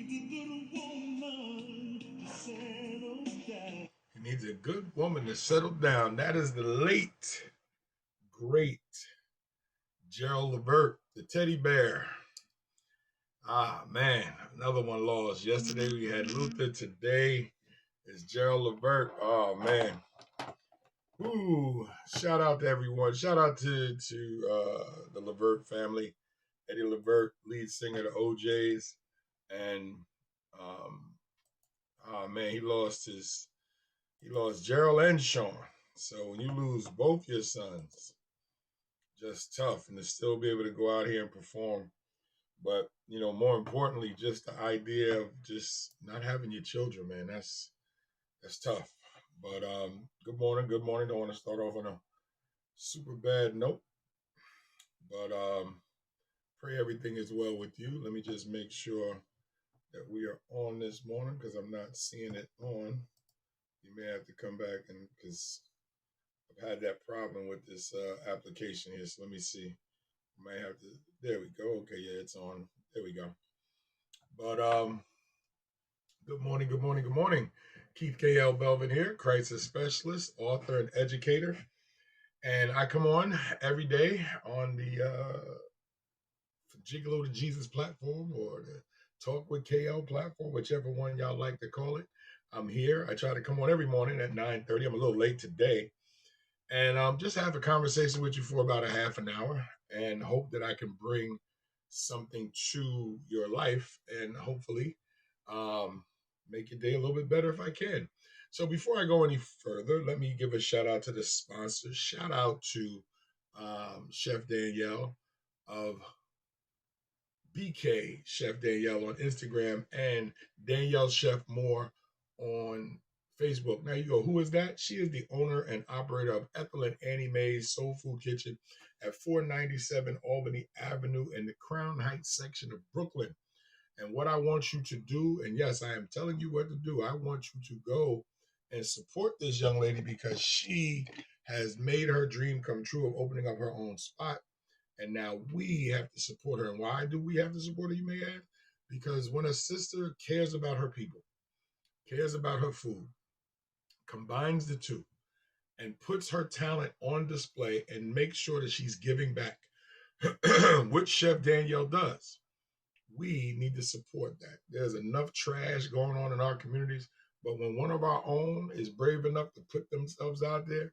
He needs a good woman to settle down. That is the late, great Gerald Levert, the teddy bear. Ah, man, another one lost. Yesterday we had Luther. Today is Gerald Levert. Oh, man. Ooh, shout out to everyone. Shout out to the Levert family. Eddie Levert, lead singer of the OJs. And, oh, man, he lost Gerald and Sean. So when you lose both your sons, just tough. And to still be able to go out here and perform. But, more importantly, just the idea of just not having your children, man, that's tough. But good morning. Don't want to start off on a super bad note. But pray everything is well with you. Let me just make sure that we are on this morning because I'm not seeing it on. You may have to come back and because I've had that problem with this application here. So let me see. I might have to. There we go. Okay, yeah, it's on. There we go. But good morning. Keith K.L. Belvin here, crisis specialist, author, and educator. And I come on every day on the Gigolo to Jesus platform or the Talk with KL platform, whichever one y'all like to call it. I'm here. I try to come on every morning at 9:30. I'm a little late today. And just have a conversation with you for about a half an hour and hope that I can bring something to your life and hopefully make your day a little bit better if I can. So before I go any further, let me give a shout out to the sponsors. Shout out to Chef Danielle of BK Chef Danielle on Instagram and Danielle Chef Moore on Facebook. Now you go, who is that? She is the owner and operator of Ethel and Annie Mae's Soul Food Kitchen at 497 Albany Avenue in the Crown Heights section of Brooklyn. And what I want you to do, and yes, I am telling you what to do, I want you to go and support this young lady because she has made her dream come true of opening up her own spot. And now we have to support her. And why do we have to support her, you may ask? Because when a sister cares about her people, cares about her food, combines the two, and puts her talent on display and makes sure that she's giving back, which Chef Danielle does, we need to support that. There's enough trash going on in our communities, but when one of our own is brave enough to put themselves out there,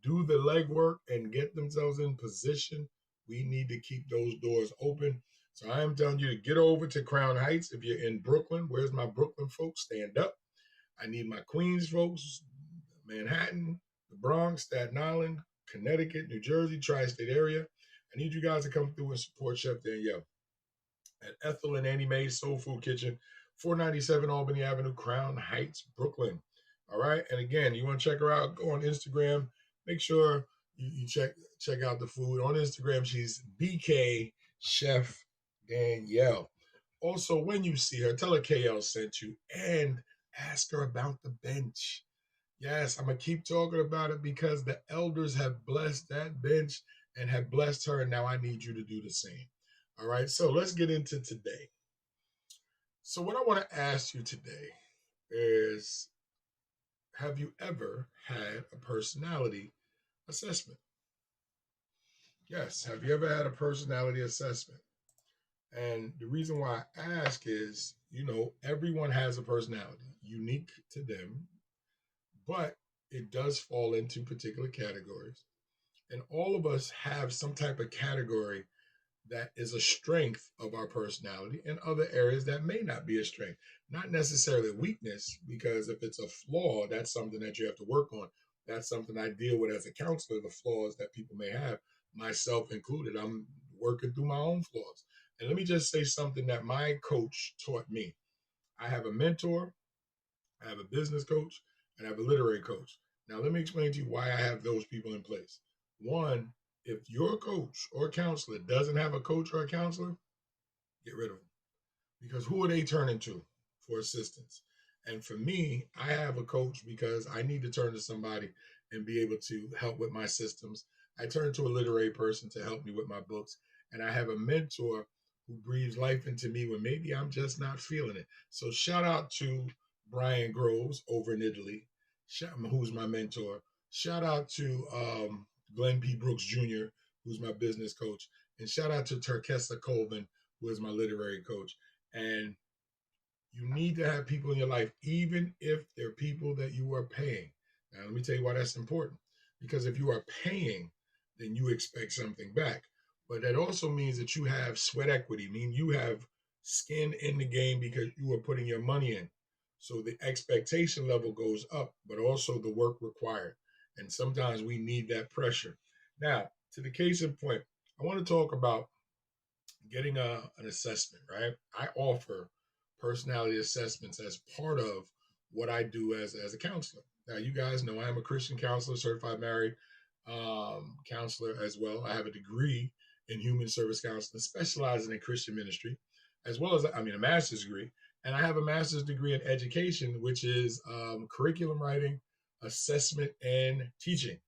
do the legwork, and get themselves in position, we need to keep those doors open. So I am telling you to get over to Crown Heights. If you're in Brooklyn, where's my Brooklyn folks? Stand up. I need my Queens folks, Manhattan, the Bronx, Staten Island, Connecticut, New Jersey, tri-state area. I need you guys to come through and support Chef Danielle at Ethel and Annie Mae's Soul Food Kitchen, 497 Albany Avenue, Crown Heights, Brooklyn. All right. And again, you want to check her out, go on Instagram. Make sure you check out the food. On Instagram, she's BK Chef Danielle. Also, when you see her, tell her KL sent you and ask her about the bench. Yes, I'm going to keep talking about it because the elders have blessed that bench and have blessed her. And now I need you to do the same. All right, so let's get into today. So what I want to ask you today is, have you ever had a personality assessment? Yes, have you ever had a personality assessment? And the reason why I ask is, everyone has a personality unique to them, but it does fall into particular categories. And all of us have some type of category that is a strength of our personality, and other areas that may not be a strength. Not necessarily a weakness, because if it's a flaw, that's something that you have to work on. That's something I deal with as a counselor, the flaws that people may have, myself included. I'm working through my own flaws. And let me just say something that my coach taught me. I have a mentor, I have a business coach, and I have a literary coach. Now, let me explain to you why I have those people in place. One, if your coach or counselor doesn't have a coach or a counselor, get rid of them. Because who are they turning to for assistance? And for me, I have a coach because I need to turn to somebody and be able to help with my systems. I turn to a literary person to help me with my books. And I have a mentor who breathes life into me when maybe I'm just not feeling it. So shout out to Brian Groves over in Italy, who's my mentor. Shout out to Glenn P. Brooks Jr., who's my business coach. And shout out to Turkessa Colvin, who is my literary coach. And you need to have people in your life, even if they're people that you are paying. Now, let me tell you why that's important. Because if you are paying, then you expect something back. But that also means that you have sweat equity, meaning you have skin in the game because you are putting your money in. So the expectation level goes up, but also the work required. And sometimes we need that pressure. Now, to the case in point, I want to talk about getting an assessment, right? I offer personality assessments as part of what I do as a counselor. Now, you guys know I am a Christian counselor, certified married counselor as well. I have a degree in human service counseling, specializing in Christian ministry, as well as, a master's degree. And I have a master's degree in education, which is curriculum writing, assessment, and teaching.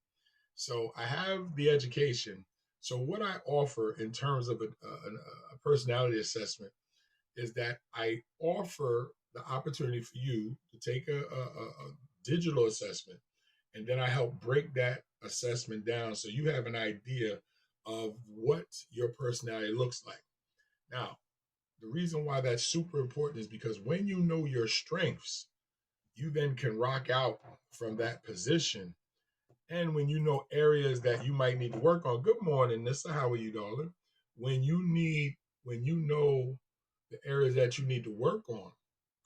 So I have the education. So what I offer in terms of a personality assessment is that I offer the opportunity for you to take a digital assessment, and then I help break that assessment down so you have an idea of what your personality looks like. Now, the reason why that's super important is because when you know your strengths, you then can rock out from that position. And when you know areas that you might need to work on, good morning, Nissa. How are you, darling? When you know the areas that you need to work on,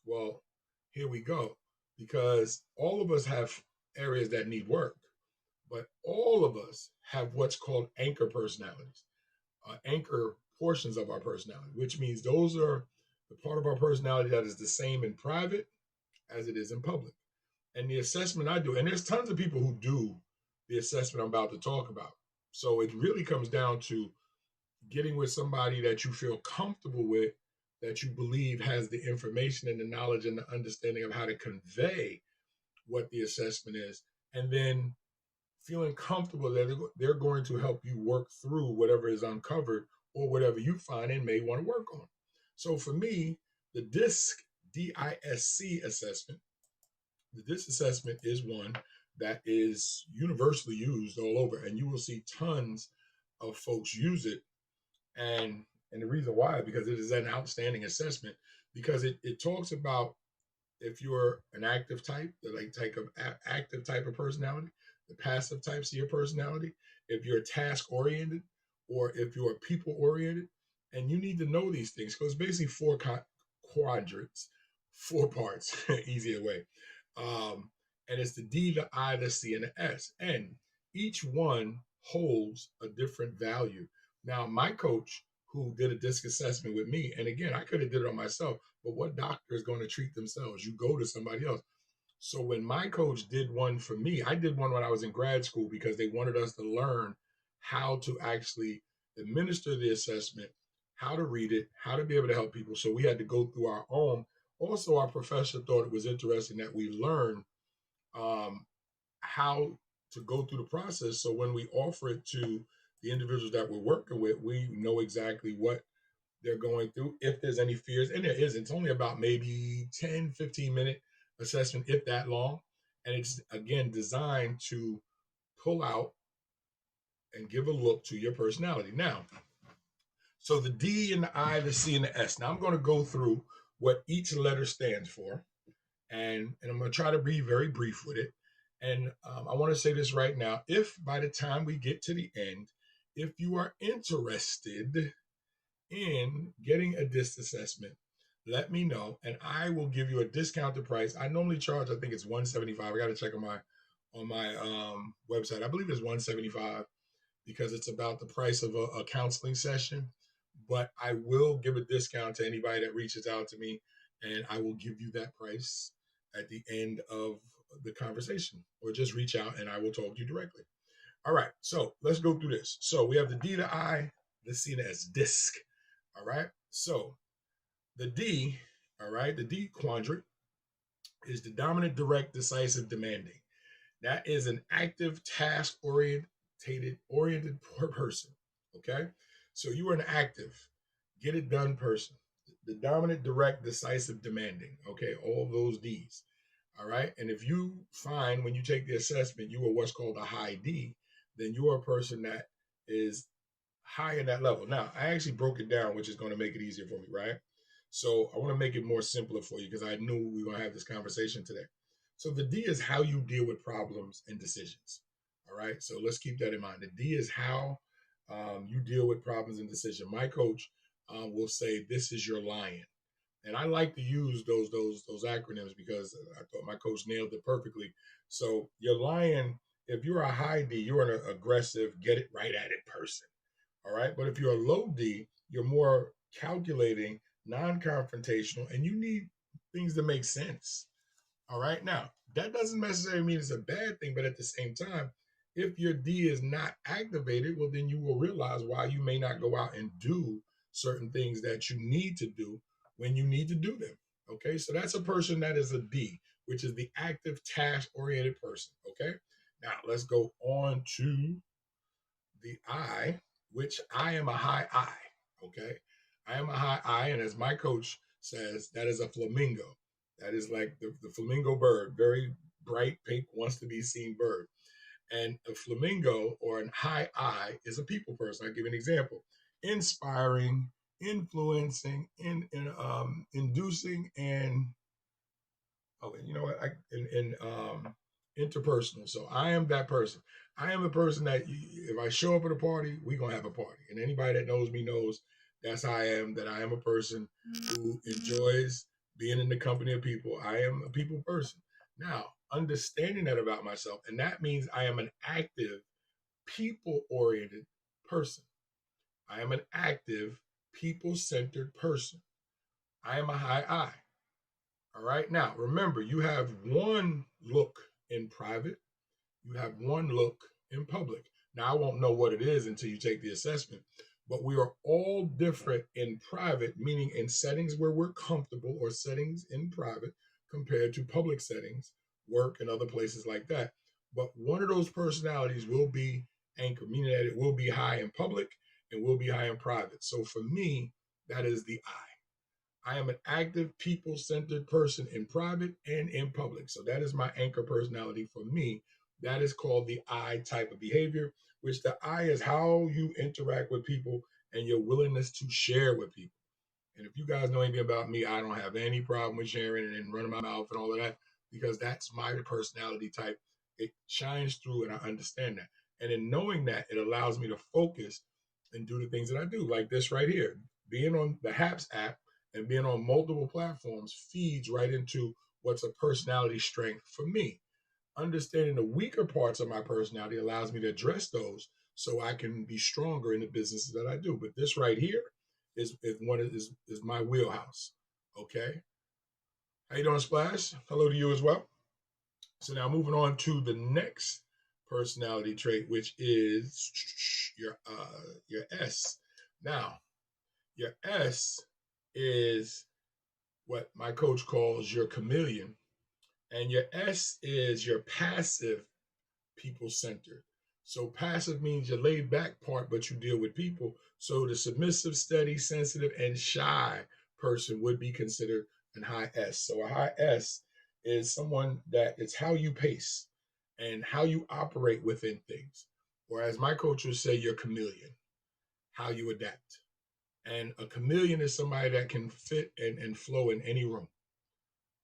well, here we go. Because all of us have areas that need work, but all of us have what's called anchor personalities, anchor portions of our personality, which means those are the part of our personality that is the same in private as it is in public. And the assessment I do, and there's tons of people who do the assessment I'm about to talk about. So it really comes down to getting with somebody that you feel comfortable with, that you believe has the information and the knowledge and the understanding of how to convey what the assessment is, and then feeling comfortable that they're going to help you work through whatever is uncovered or whatever you find and may want to work on. So for me, the DISC assessment, the DISC assessment is one that is universally used all over, and you will see tons of folks use it. And the reason why, because it is an outstanding assessment, because it talks about if you're an active type, the like type of active type of personality, the passive types of your personality, if you're task oriented, or if you're people oriented, and you need to know these things because basically four quadrants, four parts, easier way, and it's the D, the I, the C, and the S, and each one holds a different value. Now, my coach who did a DISC assessment with me, and again, I could have did it on myself, but what doctor is going to treat themselves? You go to somebody else. So when my coach did one for me, I did one when I was in grad school because they wanted us to learn how to actually administer the assessment, how to read it, how to be able to help people. So we had to go through our own. Also, our professor thought it was interesting that we learn how to go through the process. So when we offer it to the individuals that we're working with, we know exactly what they're going through, if there's any fears, and there isn't. It's only about maybe 10-15 minute assessment, if that long. And it's, again, designed to pull out and give a look to your personality. Now, so the D and the I, the C and the S. Now I'm going to go through what each letter stands for, and I'm going to try to be very brief with it. And I want to say this right now. If by the time we get to the end, if you are interested in getting a DISC assessment, let me know, and I will give you a discounted price. I normally charge, I think it's $175. I got to check on my website. I believe it's $175 because it's about the price of a counseling session. But I will give a discount to anybody that reaches out to me, and I will give you that price at the end of the conversation, or just reach out and I will talk to you directly. All right, so let's go through this. So we have the D, the I, the C, and the S, DISC. All right, so the D, all right, the D quadrant is the dominant, direct, decisive, demanding. That is an active, task oriented person. Okay, so you are an active. get it done person, the dominant, direct, decisive, demanding. Okay, all those D's. All right. And if you find when you take the assessment you are what's called a high D, then you are a person that is high in that level. Now, I actually broke it down, which is going to make it easier for me, right? So I want to make it more simpler for you because I knew we were going to have this conversation today. So the D is how you deal with problems and decisions. All right. So let's keep that in mind. The D is how you deal with problems and decision. My coach will say, "This is your lion," and I like to use those acronyms because I thought my coach nailed it perfectly. So your lion, if you're a high D, you're an aggressive, get it right at it person. All right. But if you're a low D, you're more calculating, non confrontational, and you need things to make sense. All right. Now, that doesn't necessarily mean it's a bad thing, but at the same time, if your D is not activated, well, then you will realize why you may not go out and do certain things that you need to do when you need to do them. Okay. So that's a person that is a D, which is the active, task oriented person. Okay. Now, let's go on to the I, which I am a high I. Okay. I am a high I. And as my coach says, that is a flamingo. That is like the flamingo bird, very bright pink, wants to be seen bird. And a flamingo or an high I is a people person. I'll give you an example: inspiring, influencing, inducing, and okay, you know what? Interpersonal. So I am that person. I am the person that if I show up at a party, we gonna have a party. And anybody that knows me knows that's how I am. That I am a person who enjoys being in the company of people. I am a people person. Now, understanding that about myself, and that means I am an active, people-oriented person. I am an active, people-centered person. I am a high I. All right. Now, remember, you have one look in private, you have one look in public. Now, I won't know what it is until you take the assessment, but we are all different in private, meaning in settings where we're comfortable or settings in private compared to public settings, work, and other places like that. But one of those personalities will be anchored, meaning that it will be high in public and will be high in private. So for me, that is the I. I am an active, people centered person in private and in public. So that is my anchor personality for me. That is called the I type of behavior, which the I is how you interact with people and your willingness to share with people. And if you guys know anything about me, I don't have any problem with sharing and running my mouth and all of that because that's my personality type. It shines through and I understand that. And in knowing that, it allows me to focus and do the things that I do, like this right here. Being on the HAPS app and being on multiple platforms feeds right into what's a personality strength for me. Understanding the weaker parts of my personality allows me to address those so I can be stronger in the businesses that I do. But this right here is my wheelhouse. Okay. How you doing, Splash? Hello to you as well. So now moving on to the next personality trait, which is your S. Now, your S is what my coach calls your chameleon, and your S is your passive, people centered. So passive means your laid back part, but you deal with people. So the submissive, steady, sensitive, and shy person would be considered an high S. So a high S is someone that it's how you pace and how you operate within things. Or as my coach would say, you're chameleon, how you adapt. And a chameleon is somebody that can fit and flow in any room.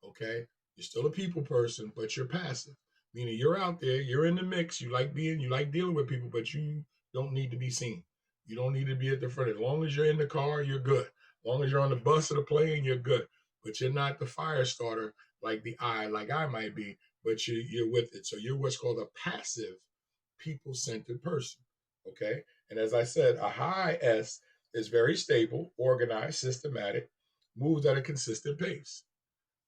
Okay. You're still a people person, but you're passive. Meaning you're out there, you're in the mix, you like dealing with people, but you don't need to be seen. You don't need to be at the front. As long as you're in the car, you're good. As long as you're on the bus or the plane, you're good. But you're not the fire starter like I might be, but you're with it. So you're what's called a passive, people-centered person. Okay. And as I said, a high S is very stable, organized, systematic, moves at a consistent pace.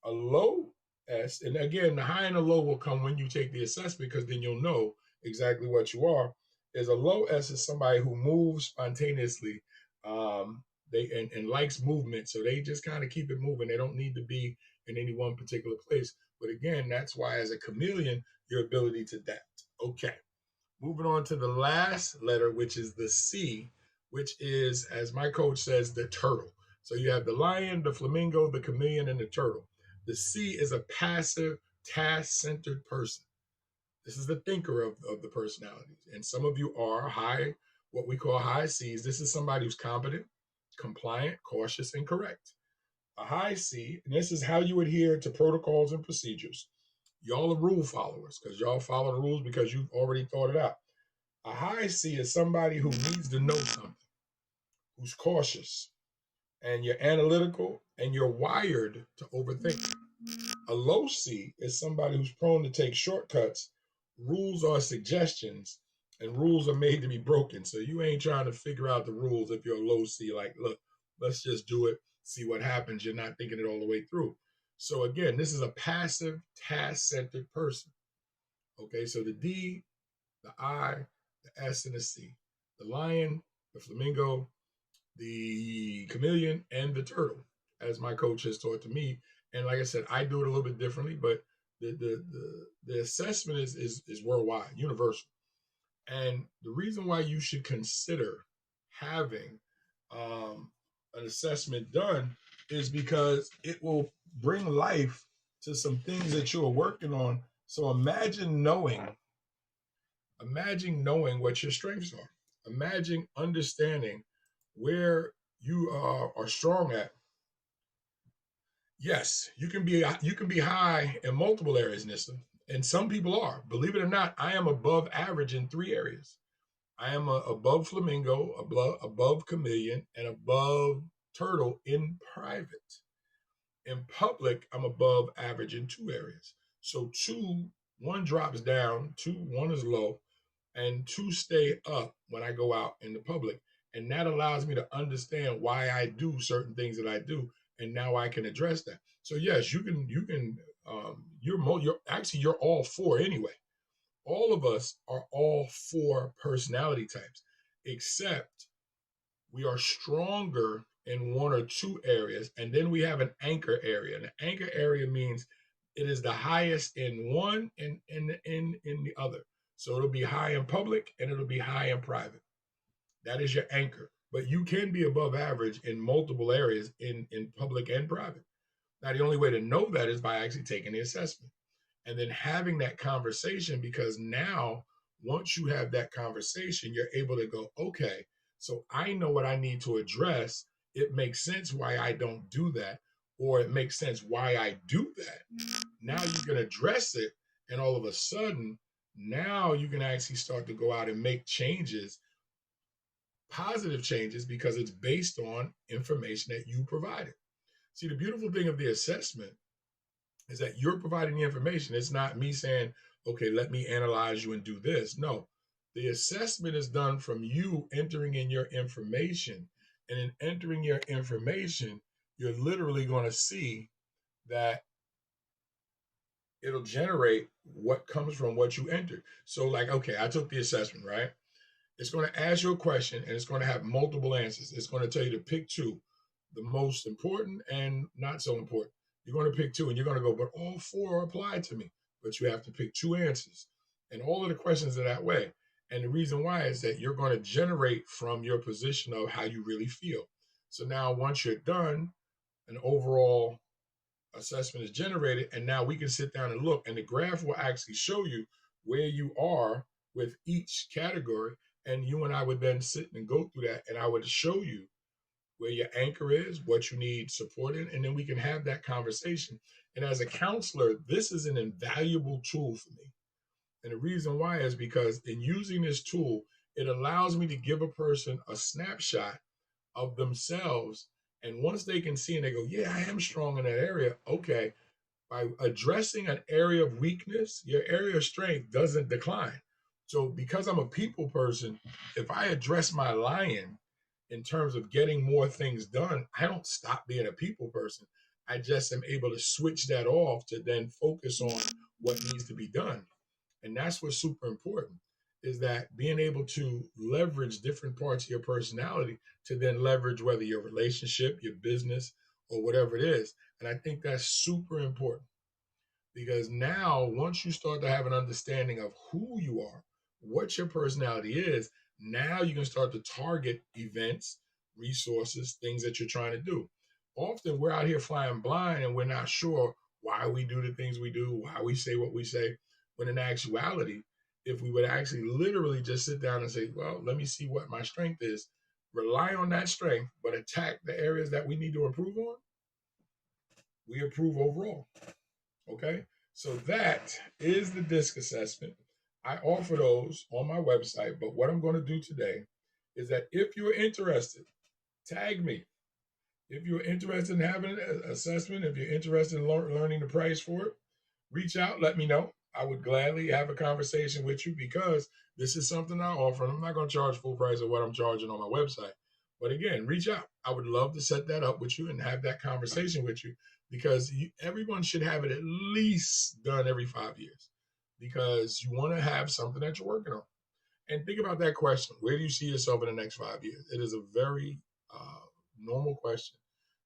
A low S, and again, the high and the low will come when you take the assessment because then you'll know exactly what you are. Is a low S is somebody who moves spontaneously, and likes movement, so they just kind of keep it moving. They don't need to be in any one particular place. But again, that's why as a chameleon, your ability to adapt. Okay, moving on to the last letter, which is the C, which is, as my coach says, the turtle. So you have the lion, the flamingo, the chameleon, and the turtle. The C is a passive, task centered person. This is the thinker of the personalities. And some of you are high, what we call high C's. This is somebody who's competent, compliant, cautious, and correct. A high C, and this is how you adhere to protocols and procedures. Y'all are rule followers because y'all follow the rules because you've already thought it out. A high C is somebody who needs to know something, who's cautious, and you're analytical and you're wired to overthink. A low C is somebody who's prone to take shortcuts. Rules are suggestions, and rules are made to be broken. So you ain't trying to figure out the rules if you're a low C. Like, look, let's just do it, see what happens. You're not thinking it all the way through. So again, this is a passive, task-centered person. Okay, so the D, the I, the S, and the C. The lion, the flamingo, the chameleon, and the turtle, as my coach has taught to me. And like I said, I do it a little bit differently, but the assessment is worldwide, universal. And the reason why you should consider having an assessment done is because it will bring life to some things that you are working on. So imagine knowing what your strengths are. Imagine understanding where you are strong at. Yes, you can be high in multiple areas, Nissa, and some people are. Believe it or not, I am above average in 3 areas. I am above flamingo, above chameleon, and above turtle in private. In public, I'm above average in 2 areas. So one drops down, one is low, and two stay up when I go out in the public. And that allows me to understand why I do certain things that I do, and now I can address that. So yes, you're all four anyway. All of us are all four personality types, except we are stronger in one or two areas, and then we have an anchor area. And the anchor area means it is the highest in one and in the other. So it'll be high in public and it'll be high in private. That is your anchor. But you can be above average in multiple areas in public and private. Now, the only way to know that is by actually taking the assessment and then having that conversation, because now, once you have that conversation, you're able to go, okay, so I know what I need to address. It makes sense why I don't do that, or it makes sense why I do that. Now you can address it, and all of a sudden, now you can actually start to go out and make changes, positive changes, because it's based on information that you provided. See, the beautiful thing of the assessment is that you're providing the information. It's not me saying, okay, let me analyze you and do this. No, the assessment is done from you entering in your information. And in entering your information, you're literally going to see that it'll generate what comes from what you entered. So, like, okay, I took the assessment, right? It's going to ask you a question and it's going to have multiple answers. It's going to tell you to pick two, the most important and not so important. You're going to pick two and you're going to go, but all four apply to me. But you have to pick two answers. And all of the questions are that way. And the reason why is that you're going to generate from your position of how you really feel. So now, once you're done, an overall assessment is generated. And now we can sit down and look, and the graph will actually show you where you are with each category. And you and I would then sit and go through that, and I would show you where your anchor is, what you need support in, and then we can have that conversation. And as a counselor, this is an invaluable tool for me. And the reason why is because in using this tool, it allows me to give a person a snapshot of themselves. And once they can see and they go, yeah, I am strong in that area. Okay. By addressing an area of weakness, your area of strength doesn't decline. So because I'm a people person, if I address my lion in terms of getting more things done, I don't stop being a people person. I just am able to switch that off to then focus on what needs to be done. And that's what's super important, is that being able to leverage different parts of your personality to then leverage whether your relationship, your business, or whatever it is. And I think that's super important, because now once you start to have an understanding of who you are, what your personality is, Now you can start to target events, resources, things that you're trying to do. Often we're out here flying blind and we're not sure why we do the things we do, why we say what we say. When in actuality, if we would actually literally just sit down and say, well, let me see what my strength is, rely on that strength, but attack the areas that we need to improve on, we improve overall. Okay. So that is the DISC assessment. I offer those on my website, but what I'm going to do today is that if you're interested, tag me. If you're interested in having an assessment, if you're interested in learning the price for it, reach out, let me know. I would gladly have a conversation with you because this is something I offer. And I'm not going to charge full price of what I'm charging on my website. But again, reach out. I would love to set that up with you and have that conversation with you because everyone should have it at least done every 5 years because you want to have something that you're working on. And think about that question. Where do you see yourself in the next 5 years? It is a very normal question.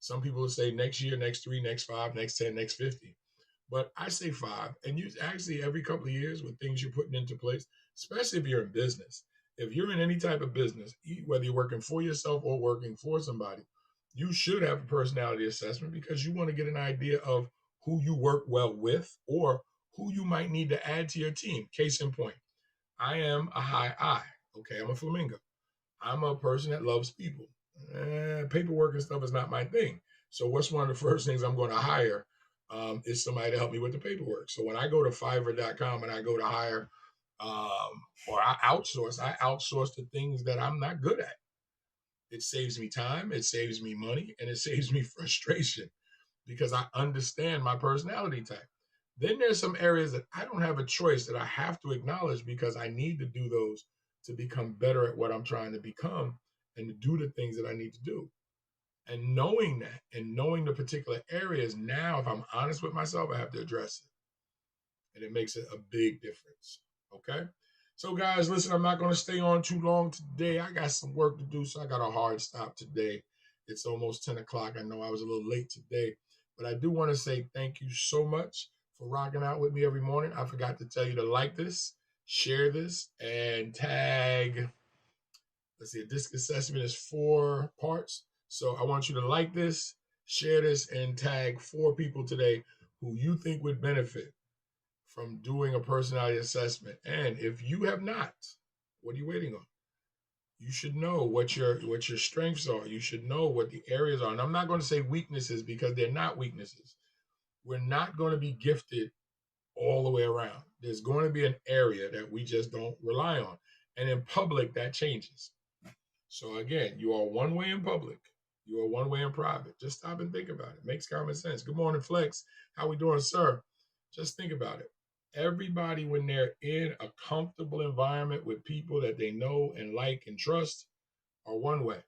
Some people will say next year, next 3, next 5, next 10, next 50. But I say 5. And you actually, every couple of years with things you're putting into place, especially if you're in business, if you're in any type of business, whether you're working for yourself or working for somebody, you should have a personality assessment because you want to get an idea of who you work well with or who you might need to add to your team. Case in point, I am a high I. Okay, I'm a flamingo. I'm a person that loves people. Paperwork and stuff is not my thing. So what's one of the first things I'm going to hire is somebody to help me with the paperwork. So when I go to Fiverr.com and I go to hire or I outsource the things that I'm not good at. It saves me time, it saves me money, and it saves me frustration because I understand my personality type. Then there's some areas that I don't have a choice that I have to acknowledge because I need to do those to become better at what I'm trying to become and to do the things that I need to do. And knowing that and knowing the particular areas, now if I'm honest with myself, I have to address it. And it makes it a big difference. Okay? So, guys, listen, I'm not going to stay on too long today. I got some work to do, so I got a hard stop today. It's almost 10 o'clock. I know I was a little late today, but I do want to say thank you so much for rocking out with me every morning. I forgot to tell you to like this, share this, and tag. Let's see, a DISC assessment is 4 parts. So I want you to like this, share this, and tag 4 people today who you think would benefit from doing a personality assessment. And if you have not, what are you waiting on? You should know what your strengths are. You should know what the areas are. And I'm not going to say weaknesses because they're not weaknesses. We're not going to be gifted all the way around. There's going to be an area that we just don't rely on. And in public, that changes. So again, you are one way in public. You are one way in private. Just stop and think about it. Makes common sense. Good morning, Flex. How we doing, sir? Just think about it. Everybody, when they're in a comfortable environment with people that they know and like and trust, are one way.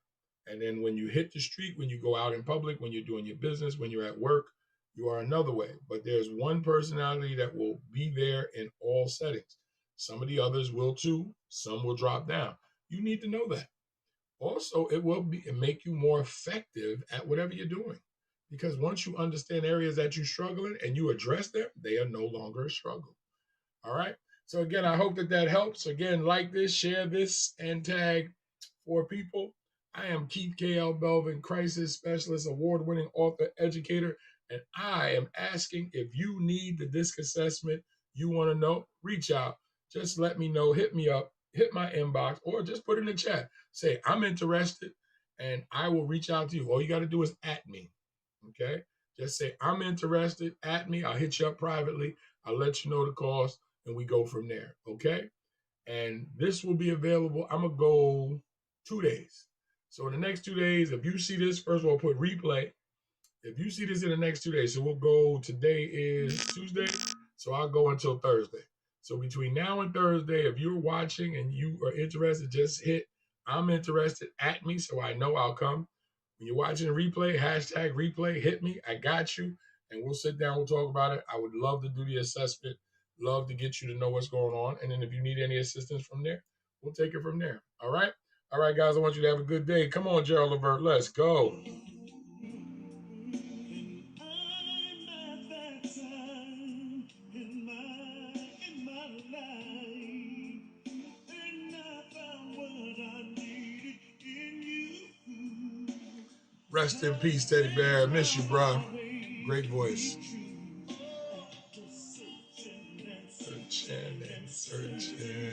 And then when you hit the street, when you go out in public, when you're doing your business, when you're at work, you are another way. But there's one personality that will be there in all settings. Some of the others will too. Some will drop down. You need to know that. Also, it will make you more effective at whatever you're doing. Because once you understand areas that you're struggling and you address them, they are no longer a struggle. All right. So again, I hope that helps. Again, like this, share this, and tag 4 people. I am Keith K.L. Belvin, crisis specialist, award-winning author, educator, and I am asking if you need the DISC assessment, you want to know, reach out. Just let me know, hit me up, hit my inbox, or just put in the chat. Say, I'm interested, and I will reach out to you. All you got to do is at me, okay? Just say, I'm interested, at me. I'll hit you up privately. I'll let you know the cost, and we go from there, okay? And this will be available. I'm going to go 2 days. So in the next 2 days, if you see this, first of all, put replay. If you see this in the next 2 days, so we'll go, today is Tuesday, so I'll go until Thursday. So between now and Thursday, if you're watching and you are interested, just hit I'm interested at me so I know I'll come. When you're watching a replay, hashtag replay, hit me. I got you. And we'll sit down, we'll talk about it. I would love to do the assessment, love to get you to know what's going on. And then if you need any assistance from there, we'll take it from there. All right? All right, guys, I want you to have a good day. Come on, Gerald Levert, let's go. In my life, and I found what Rest in peace, Teddy Bear. Miss you, bro. Great voice. Searching and searching.